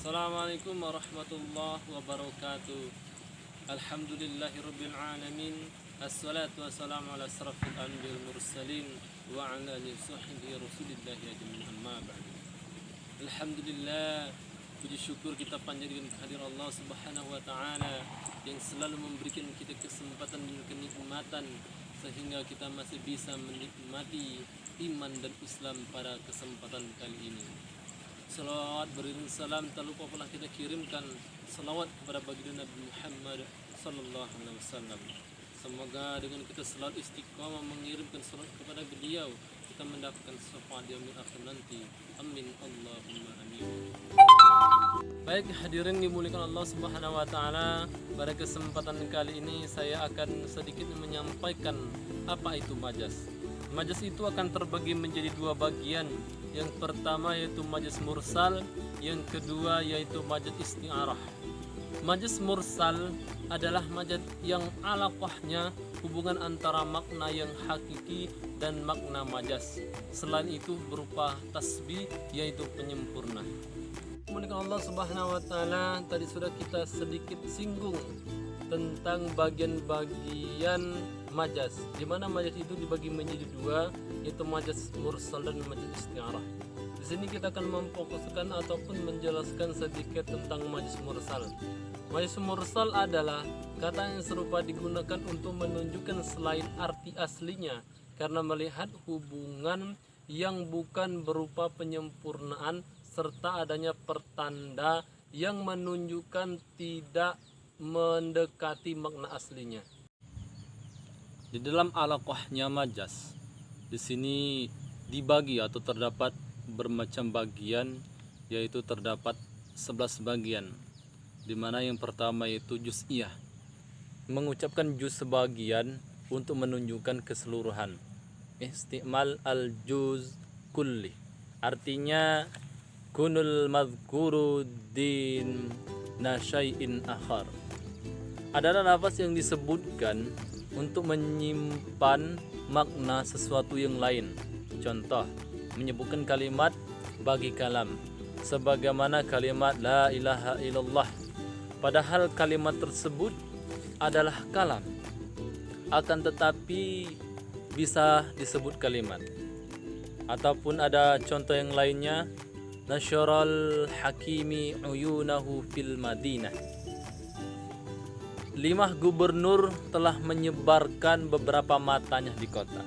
Assalamualaikum warahmatullahi wabarakatuh. Alhamdulillahirabbil alamin. Assalatu wassalamu ala asrafil anbiya'il mursalin wa ala alihi wasahbihi rasulillahi ajmain, amma ba'du. Alhamdulillah, puji syukur kita panjatkan kehadirat Allah Subhanahu wa taala yang selalu memberikan kita kesempatan dan kenikmatan sehingga kita masih bisa menikmati iman dan Islam pada kesempatan kali ini. Salawat beriring salam tak lupa pula kita kirimkan salawat kepada baginda Nabi Muhammad sallallahu alaihi wasallam. Semoga dengan kita selalu istiqamah mengirimkan salawat kepada beliau, kita mendapatkan syafaat di yaumil akhir nanti. Amin Allahumma amin. Baik hadirin dimuliakan Allah Subhanahu wa taala, pada kesempatan kali ini saya akan sedikit menyampaikan apa itu majas. Majas itu akan terbagi menjadi dua bagian. Yang pertama yaitu majas mursal, yang kedua yaitu majas isti'arah. Majas mursal adalah majas yang alaqahnya hubungan antara makna yang hakiki dan makna majas. Selain itu berupa tasbih, yaitu penyempurna. Kemudian Allah Subhanahu wa taala tadi sudah kita sedikit singgung tentang bagian-bagian majas, di mana majas itu dibagi menjadi dua, yaitu majas mursal dan majas isti'arah. Di sini kita akan memfokuskan ataupun menjelaskan sedikit tentang majas mursal. Majas mursal adalah kata yang serupa digunakan untuk menunjukkan selain arti aslinya karena melihat hubungan yang bukan berupa penyempurnaan serta adanya pertanda yang menunjukkan tidak mendekati makna aslinya. Di dalam alaqahnya majas, di sini dibagi atau terdapat bermacam bagian, yaitu terdapat 11 bagian, di mana yang pertama yaitu juz'iyah, mengucapkan juz sebagian untuk menunjukkan keseluruhan. Istimal al-juz kulli, artinya kunul madhkuru din nasyai'in akhar. Adalah lafaz yang disebutkan untuk menyimpan makna sesuatu yang lain. Contoh, menyebutkan kalimat bagi kalam, sebagaimana kalimat la ilaha illallah, padahal kalimat tersebut adalah kalam, akan tetapi bisa disebut kalimat. Ataupun ada contoh yang lainnya, nasyaral hakimi uyunahu fil madinah, 5 gubernur telah menyebarkan beberapa matanya di kota.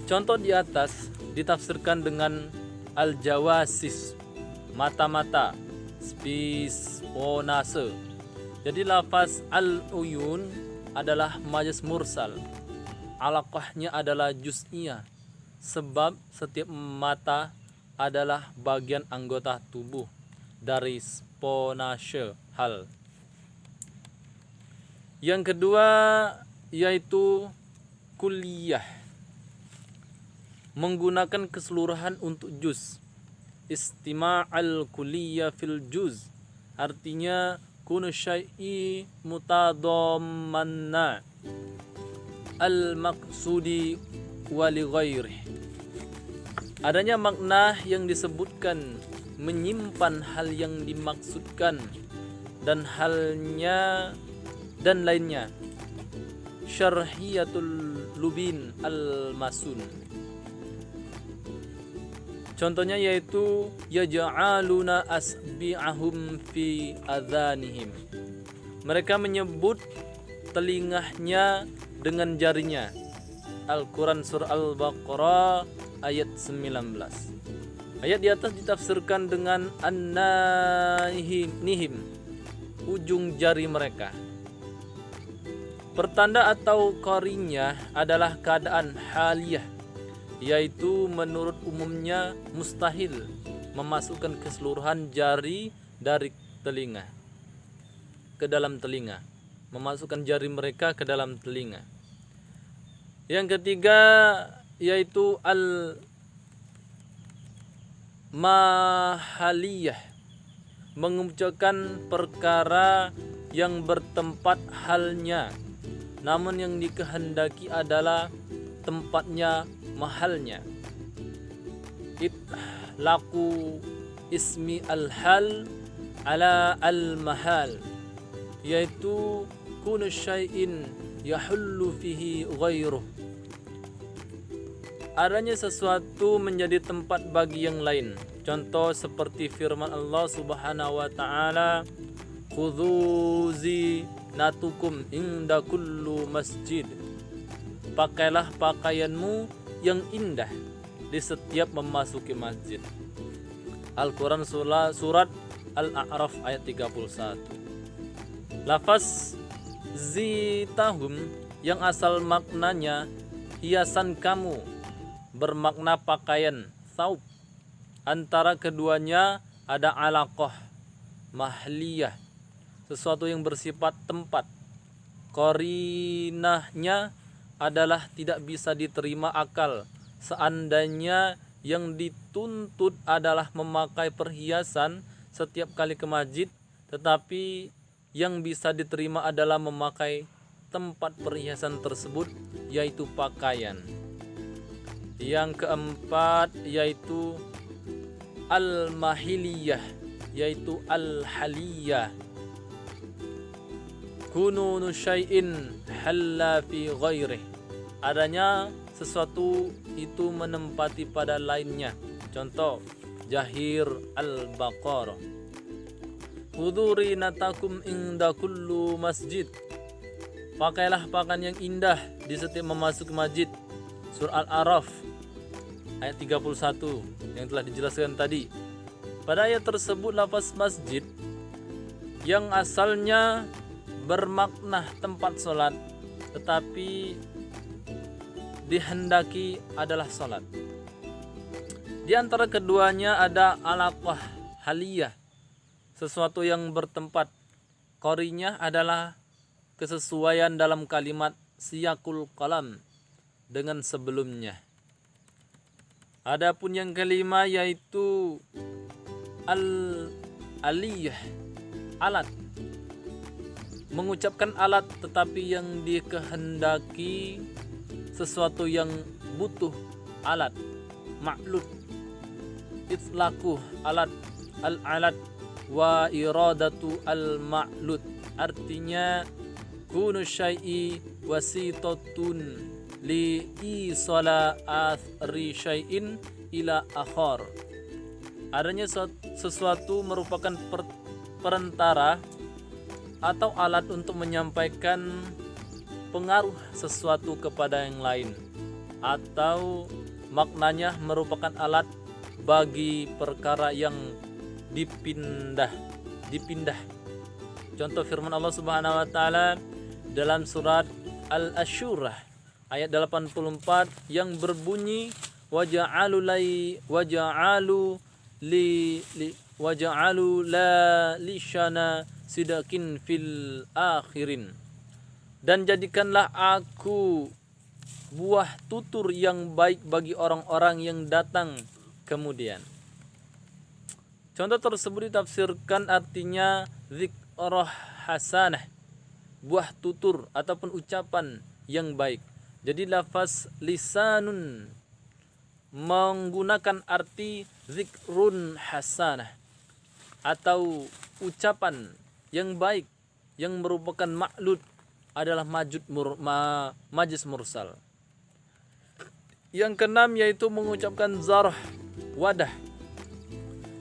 Contoh di atas ditafsirkan dengan al-jawasis, mata-mata, spionase. Jadi lafaz al-uyun adalah majas mursal. Alaqahnya adalah juz'iyah, sebab setiap mata adalah bagian anggota tubuh dari spionase hal. Yang kedua yaitu kulliyah, menggunakan keseluruhan untuk juz. Istima'al kulliyah fil juz, artinya kunu syai'i mutadammanna al maqsudi wa li ghairihi, adanya makna yang disebutkan menyimpan hal yang dimaksudkan dan halnya dan lainnya. Syarhiyatul lubin al-masun, contohnya yaitu yaj'aluna asbi'ahum fi adhanihim, mereka menyebut telingahnya dengan jarinya. Al-Quran surah Al-Baqarah ayat 19. Ayat di atas ditafsirkan dengan an-nihim, ujung jari mereka. Pertanda atau qarinya adalah keadaan haliyah, yaitu menurut umumnya mustahil memasukkan keseluruhan jari dari telinga ke dalam telinga, memasukkan jari mereka ke dalam telinga. Yang ketiga yaitu al-mahaliyah, mengucapkan perkara yang bertempat halnya, namun yang dikehendaki adalah tempatnya, mahalnya. Itlaku ismi al-hal ala al-mahal, yaitu kunu syai'in yahullu fihi ghairuh, adanya sesuatu menjadi tempat bagi yang lain. Contoh seperti firman Allah Subhanahu wa taala, khudhu zinatukum inda kullu masjid, pakailah pakaianmu yang indah di setiap memasuki masjid. Al-Quran surat Al-A'raf ayat 31. Lafaz zitahum yang asal maknanya hiasan kamu bermakna pakaian, thawb. Antara keduanya ada alaqah, mahliyah, sesuatu yang bersifat tempat. Qarinahnya adalah tidak bisa diterima akal seandainya yang dituntut adalah memakai perhiasan setiap kali ke masjid, tetapi yang bisa diterima adalah memakai tempat perhiasan tersebut, yaitu pakaian. Yang keempat yaitu al-mahiliyah, yaitu al-haliyah, kununu syai'in halla fi ghairih, adanya sesuatu itu menempati pada lainnya. Contoh Jahir Al-Baqarah, huduri natakum inda kullu masjid, pakailah pakaian yang indah di setiap memasuki masjid. Surah Al-A'raf ayat 31 yang telah dijelaskan tadi. Pada ayat tersebut lafaz masjid yang asalnya bermakna tempat sholat, tetapi dihendaki adalah sholat. Di antara keduanya ada alaqah haliyah, sesuatu yang bertempat. Qorinya adalah kesesuaian dalam kalimat siyakul kalam dengan sebelumnya. Adapun yang kelima yaitu al-aliyah, alat. Mengucapkan alat tetapi yang dikehendaki sesuatu yang butuh alat, ma'lud. Itlaqu alat, al-alat wa iradatu al-ma'lud, artinya kunu syai'i wasitatun li isala athri syai'in ila akhar, adanya sesuatu merupakan perantara atau alat untuk menyampaikan pengaruh sesuatu kepada yang lain, atau maknanya merupakan alat bagi perkara yang dipindah. Contoh firman Allah Subhanahu wa taala dalam surat Al-Asyurah ayat 84 yang berbunyi waja'alu la lishana sidakin fil akhirin, dan jadikanlah aku buah tutur yang baik bagi orang-orang yang datang kemudian. Contoh tersebut ditafsirkan artinya zikrah hasanah, buah tutur ataupun ucapan yang baik. Jadi lafaz lisanun menggunakan arti zikrun hasanah atau ucapan yang baik yang merupakan ma'lud adalah majaz mursal. Yang keenam yaitu mengucapkan zarh, wadah.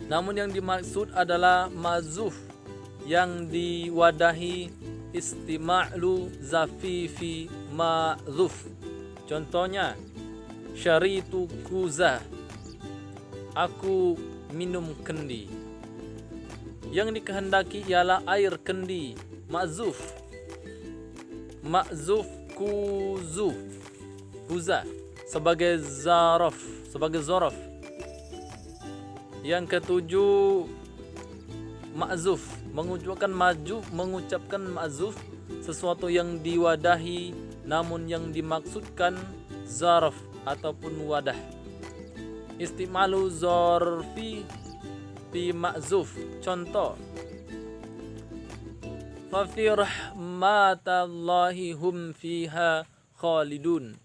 Namun yang dimaksud adalah mazuf yang diwadahi istima'lu zafifi ma'zuf. Contohnya syaritu kuza, aku minum kendi. Yang dikehendaki ialah air kendi, ma'zuf kuza sebagai zaraf, sebagai zorof. Yang ketujuh ma'zuf, mengucapkan ma'zuf, sesuatu yang diwadahi namun yang dimaksudkan zaraf ataupun wadah. Istimalu zarfi fi ma'zuf. Contoh fa fi rahmatallahi hum fiha khalidun,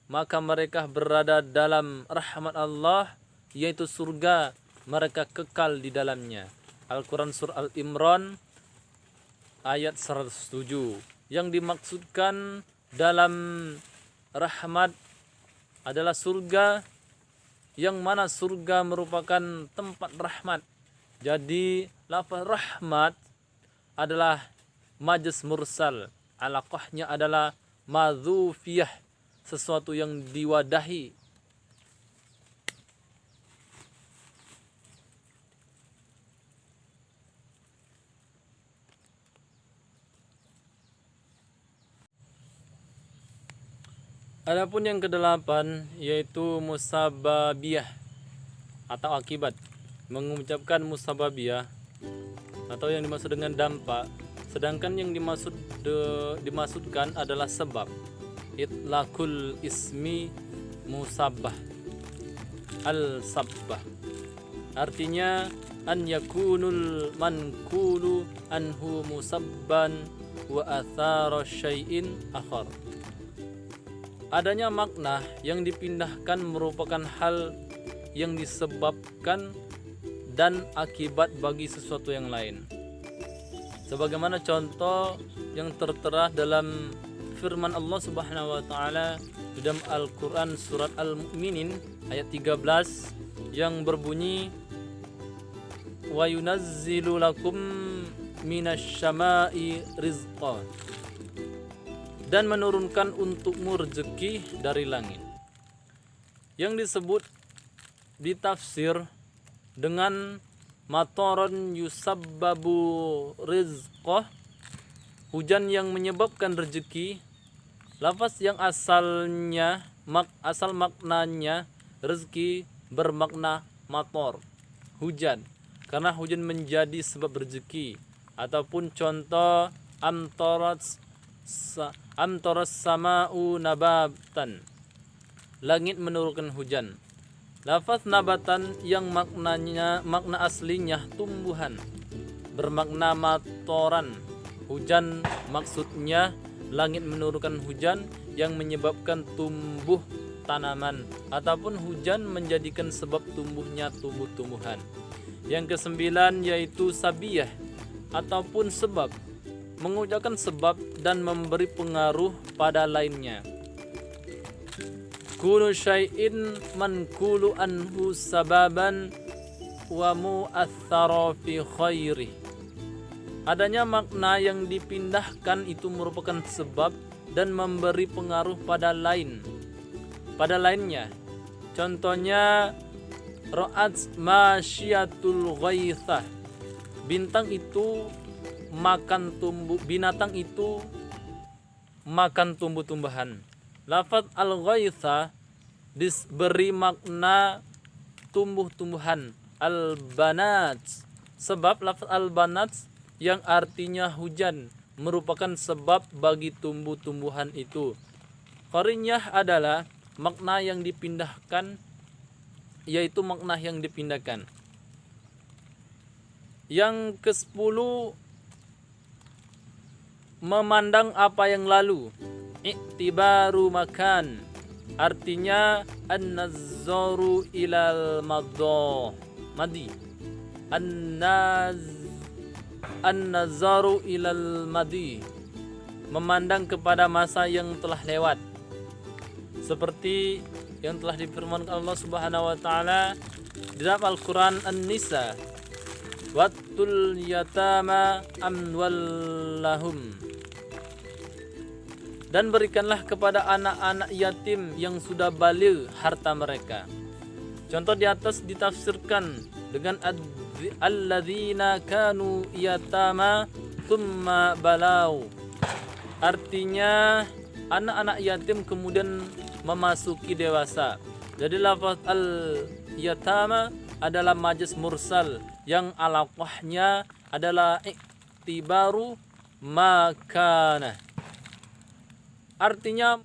maka mereka berada dalam rahmat Allah yaitu surga mereka kekal di dalamnya. Al-Quran surah Al-Imran ayat 107. Yang dimaksudkan dalam rahmat adalah surga, yang mana surga merupakan tempat rahmat. Jadi lafaz rahmat adalah majaz mursal, alaqahnya adalah madzufiyah, sesuatu yang diwadahi. Adapun yang kedelapan yaitu musababiyah atau akibat. Mengucapkan musababiyah atau yang dimaksud dengan dampak, sedangkan yang dimaksudkan adalah sebab. Itlaqul ismi musabbah al-sabbah, artinya an yakunul mankulu anhu musabban wa athara syai'in akhar. Adanya makna yang dipindahkan merupakan hal yang disebabkan dan akibat bagi sesuatu yang lain. Sebagaimana contoh yang tertera dalam firman Allah Subhanahu wa taala di dalam Al-Qur'an surat Al-Mu'minin ayat 13 yang berbunyi wa yunazzilu lakum minasyama'i rizqa, dan menurunkan untukmu rezeki dari langit. Yang disebut di tafsir dengan mataron yusabbabu rizqah, hujan yang menyebabkan rezeki. Lafaz yang asal maknanya rezeki bermakna mator, hujan, karena hujan menjadi sebab rezeki. Ataupun contoh amtaras sama'u nabatan, langit menurunkan hujan. Lafaz nabatan yang makna aslinya tumbuhan bermakna matoran, hujan maksudnya langit menurunkan hujan yang menyebabkan tumbuh tanaman, ataupun hujan menjadikan sebab tumbuhnya tumbuh-tumbuhan. Yang kesembilan yaitu sabiyah ataupun sebab, mengucapkan sebab dan memberi pengaruh pada lainnya. Kunu syai'in mankulu anhu sababan wa mu'athara fi khairi. Adanya makna yang dipindahkan itu merupakan sebab dan memberi pengaruh pada lainnya. Contohnya ra'at masyiatul ghaithah, binatang itu makan tumbuh-tumbuhan. Lafaz al-ghaitha diberi makna tumbuh-tumbuhan, al-banat, sebab lafaz al-banat yang artinya hujan merupakan sebab bagi tumbuh-tumbuhan itu. Qarinyah adalah makna yang dipindahkan, yaitu makna yang dipindahkan. Yang ke-10 memandang apa yang lalu, i'tibaru makan, artinya an-nazaru ilal madi, an-nazaru ilal madi, memandang kepada masa yang telah lewat, seperti yang telah difirmankan Allah Subhanahu wa taala di dalam Al-Qur'an An-Nisa, wattul yatama amwallahum, dan berikanlah kepada anak-anak yatim yang sudah baligh harta mereka. Contoh di atas ditafsirkan dengan alladzina kanu yatama thumma balau, artinya anak-anak yatim kemudian memasuki dewasa. Jadi lafaz al-yatama adalah majaz mursal yang alaqahnya adalah i'tibaru makana, artinya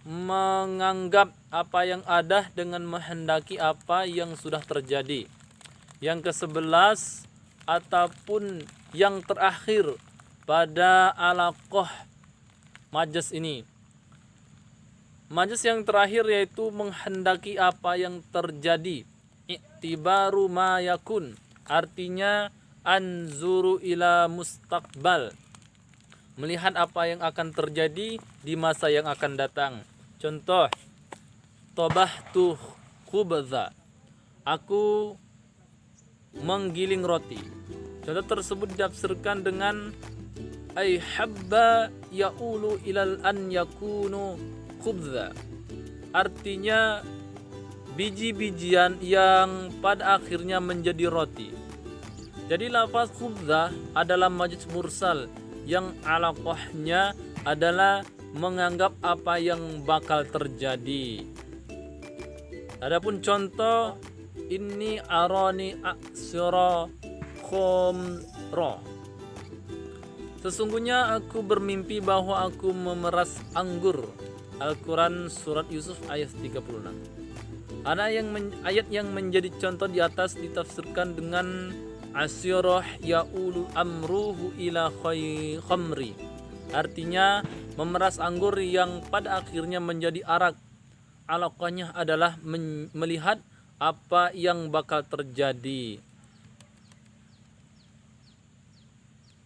menganggap apa yang ada dengan menghendaki apa yang sudah terjadi. Yang ke-11 ataupun yang terakhir pada alaqah majaz ini, majaz yang terakhir yaitu menghendaki apa yang terjadi, i'tibaru ma yakun, artinya anzuru ila mustaqbal, melihat apa yang akan terjadi di masa yang akan datang. Contoh, tabahtu khubza, aku menggiling roti. Contoh tersebut ditafsirkan dengan ay habba yaulu ilal an yakunu khubza, artinya biji-bijian yang pada akhirnya menjadi roti. Jadi lafaz khubza adalah majaz mursal yang alaqahnya adalah menganggap apa yang bakal terjadi. Adapun contoh, inni arani aksira khomro, sesungguhnya aku bermimpi bahwa aku memeras anggur. Al-Quran Surat Yusuf ayat 36. Ayat yang menjadi contoh di atas ditafsirkan dengan asyirah ya'ulu amruhu ila khamri, artinya memeras anggur yang pada akhirnya menjadi arak. Alaqahnya adalah melihat apa yang bakal terjadi.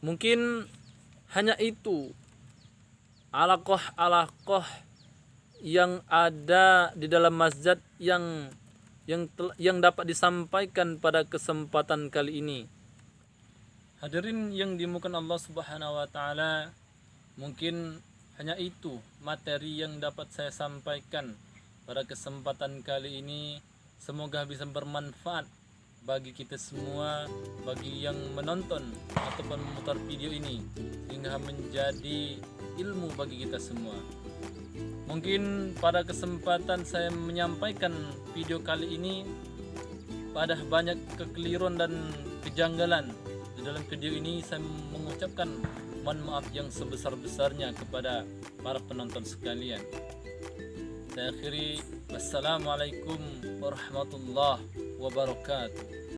Mungkin hanya itu alaqah yang ada di dalam mazhab yang dapat disampaikan pada kesempatan kali ini. Hadirin yang dimuliakan Allah Subhanahu wa taala, mungkin hanya itu materi yang dapat saya sampaikan pada kesempatan kali ini. Semoga bisa bermanfaat bagi kita semua, bagi yang menonton ataupun memutar video ini, sehingga menjadi ilmu bagi kita semua. Mungkin pada kesempatan saya menyampaikan video kali ini pada banyak kekeliruan dan kejanggalan. Di dalam video ini saya mengucapkan mohon maaf yang sebesar-besarnya kepada para penonton sekalian. Saya akhiri, wassalamualaikum warahmatullahi wabarakatuh.